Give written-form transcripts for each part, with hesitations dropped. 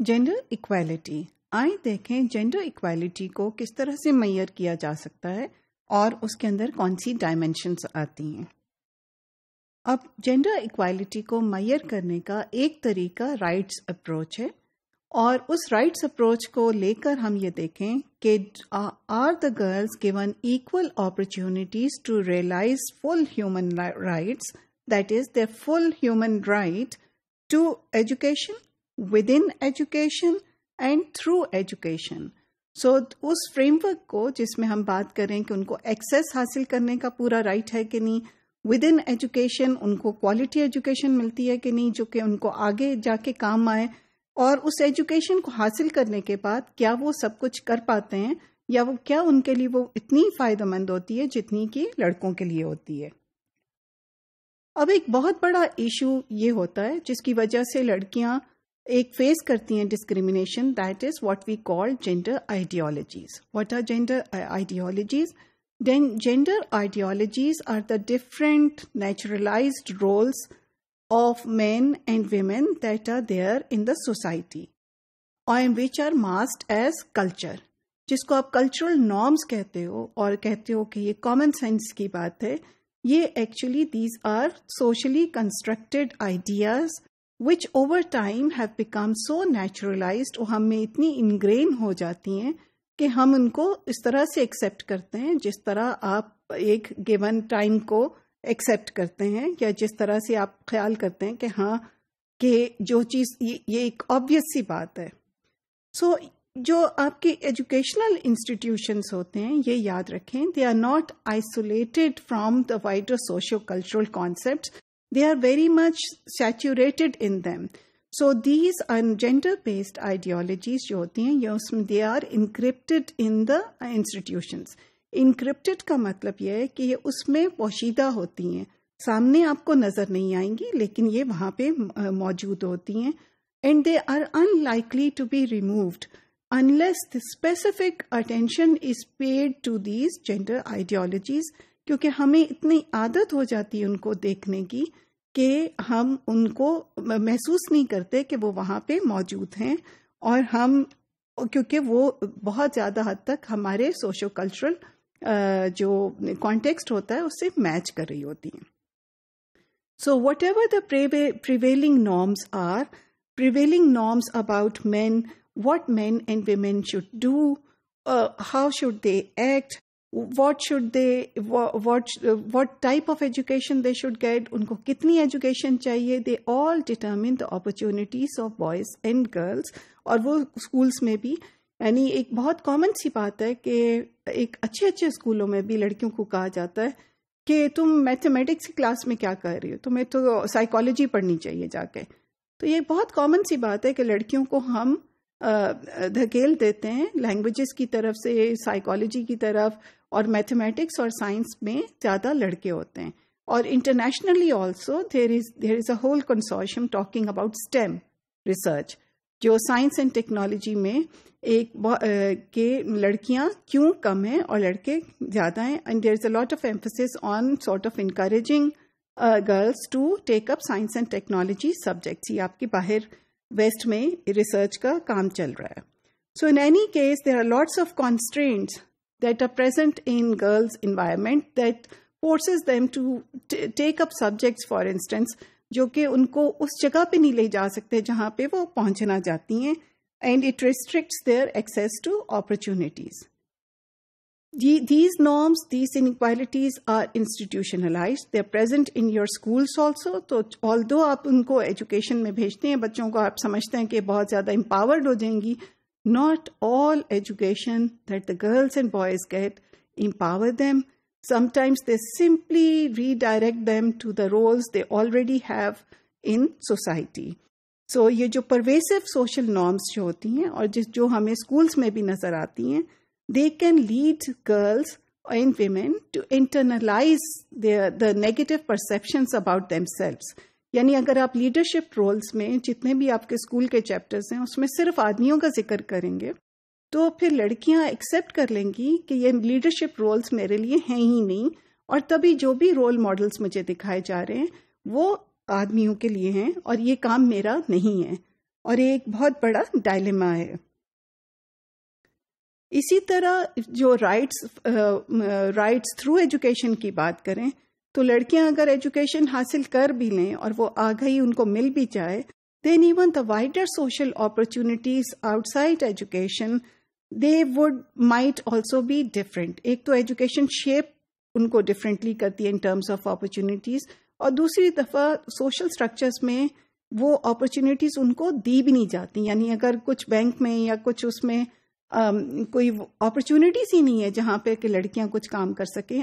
Gender equality. آئیں دیکھیں gender equality کو کس طرح سے معیار کیا جا سکتا ہے اور اس کے اندر کون سی ڈائمینشنز آتی ہیں. اب جینڈر ایکویلٹی کو معیار کرنے کا ایک طریقہ رائٹس اپروچ ہے، اور اس رائٹس اپروچ کو لے کر ہم یہ دیکھیں کہ are the girls given equal opportunities to realise full human rights, that is their full human right to education, within education and through education. So اس فریم ورک کو جس میں ہم بات کریں کہ ان کو ایکسیس حاصل کرنے کا پورا رائٹ ہے کہ نہیں، ود ان ایجوکیشن ان کو کوالٹی ایجوکیشن ملتی ہے کہ نہیں جو کہ ان کو آگے جا کے کام آئے، اور اس ایجوکیشن کو حاصل کرنے کے بعد کیا وہ سب کچھ کر پاتے ہیں، یا وہ کیا ان کے لیے وہ اتنی فائدہ مند ہوتی ہے جتنی کہ لڑکوں کے لیے ہوتی ہے. اب ایک بہت بڑا ایشو یہ ہوتا ہے جس کی وجہ سے لڑکیاں ایک فیس کرتی ہیں discrimination, that is what we call gender ideologies. What are gender ideologies? Then gender ideologies are the different naturalized roles of men and women that are there in the society and which are masked as culture. جس کو آپ cultural norms کہتے ہو اور کہتے ہو کہ یہ common sense کی بات ہے، یہ actually these are socially constructed ideas which over time have become so naturalized اور ہم میں اتنی ingrain ہو جاتی ہیں کہ ہم ان کو اس طرح سے ایکسیپٹ کرتے ہیں جس طرح آپ ایک گیون ٹائم کو ایکسیپٹ کرتے ہیں، یا جس طرح سے آپ خیال کرتے ہیں کہ ہاں کہ جو چیز یہ ایک آبویس سی بات ہے. سو جو آپ کے ایجوکیشنل انسٹیٹیوشنس ہوتے ہیں یہ یاد رکھیں، they are not isolated from the wider socio cultural concepts, they are very much saturated in them. So these gender-based ideologies جو ہوتی ہیں یہ اس میں they are encrypted in the institutions. Encrypted کا مطلب یہ ہے کہ یہ اس میں پوشیدہ ہوتی ہیں، سامنے آپ کو نظر نہیں آئیں گی لیکن یہ وہاں پہ موجود ہوتی ہیں. And they are unlikely to be removed unless the specific attention is paid to these gender ideologies، کیونکہ ہمیں اتنی عادت ہو جاتی ہے ان کو دیکھنے کی کہ ہم ان کو محسوس نہیں کرتے کہ وہ وہاں پہ موجود ہیں، اور ہم کیونکہ وہ بہت زیادہ حد تک ہمارے سوشو کلچرل جو کانٹیکسٹ ہوتا ہے اس سے میچ کر رہی ہوتی ہیں. So whatever the prevailing norms are, prevailing norms about men, what men and women should do, how should they act, what type of education they should get، ان کو کتنی ایجوکیشن چاہیے، they all determine the opportunities of boys and girls. اور وہ schools میں بھی، یعنی ایک بہت کامن سی بات ہے کہ ایک اچھے اسکولوں میں بھی لڑکیوں کو کہا جاتا ہے کہ تم میتھمیٹکس کی کلاس میں کیا کر رہی ہو، تمہیں تو سائیکالوجی پڑھنی چاہیے جا کے. تو یہ بہت کامن سی بات ہے کہ لڑکیوں کو ہم دھکیل دیتے ہیں لینگویجز کی طرف سے، سائیکالوجی کی طرف، اور میتھمیٹکس اور سائنس میں زیادہ لڑکے ہوتے ہیں. اور internationally also there is a whole consortium talking about STEM research, جو سائنس اینڈ ٹیکنالوجی میں ایک کہ لڑکیاں کیوں کم ہیں اور لڑکے زیادہ ہیں. And there is a lot of emphasis on sort of encouraging girls to take up science and technology subjects. یہ آپ کے باہر ویسٹ میں ریسرچ کا کام چل رہا ہے. So in any case there are lots of constraints that are present in girls' environment that forces them to take up subjects, for instance, جو کہ ان کو اس جگہ پہ نہیں لے جا سکتے جہاں پہ وہ پہنچنا چاہتی ہیں، and it restricts their access to opportunities. These norms, these inequalities are institutionalized. They are present in your schools also. تو although آپ ان کو ایجوکیشن میں بھیجتے ہیں بچوں کو، آپ سمجھتے ہیں کہ بہت زیادہ empowered ہو جائیں گی. Not all education that the girls and boys get empower them. Sometimes they simply redirect them to the roles they already have in society. So یہ جو pervasive social norms جو ہوتی ہیں اور جو ہمیں schools میں بھی نظر آتی ہیں، they can lead girls and women to internalize the negative perceptions about themselves. یعنی اگر آپ لیڈرشپ رولز میں جتنے بھی آپ کے اسکول کے چیپٹرز ہیں اس میں صرف آدمیوں کا ذکر کریں گے تو پھر لڑکیاں ایکسیپٹ کر لیں گی کہ یہ لیڈرشپ رولز میرے لیے ہیں ہی نہیں، اور تبھی جو بھی رول ماڈلز مجھے دکھائے جا رہے ہیں وہ آدمیوں کے لیے ہیں اور یہ کام میرا نہیں ہے. اور یہ ایک بہت بڑا ڈائلیما ہے. اسی طرح جو رائٹس تھرو ایجوکیشن کی بات کریں تو لڑکیاں اگر ایجوکیشن حاصل کر بھی لیں اور وہ آگہی ان کو مل بھی جائے, then even the wider social opportunities outside education, they might also be different. ایک تو ایجوکیشن شیپ ان کو ڈفرینٹلی کرتی ہے ان ٹرمز آف اپرچونیٹیز, اور دوسری دفعہ سوشل اسٹرکچرس میں وہ اپرچونیٹیز ان کو دی بھی نہیں جاتی. یعنی اگر کچھ بینک میں یا کچھ اس میں کوئی اپرچونیٹیز ہی نہیں ہے جہاں پہ کہ لڑکیاں کچھ کام کر سکیں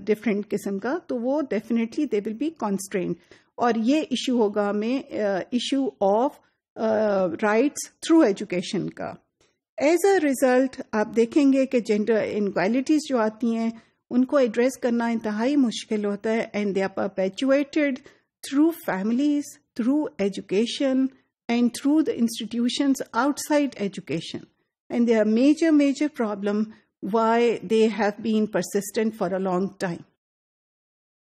ڈفرینٹ قسم کا, تو وہ ڈیفینیٹلی دے ول بی کانسٹرینڈ. اور یہ ایشو ہوگا ہمیں issue of rights through education کا. ایز اے ریزلٹ آپ دیکھیں گے کہ جینڈر انکوالٹیز جو آتی ہیں ان کو ایڈریس کرنا انتہائی مشکل ہوتا ہے, and they are perpetuated through families, through education, and through the institutions outside education. And they are major problem why they have been persistent for a long time.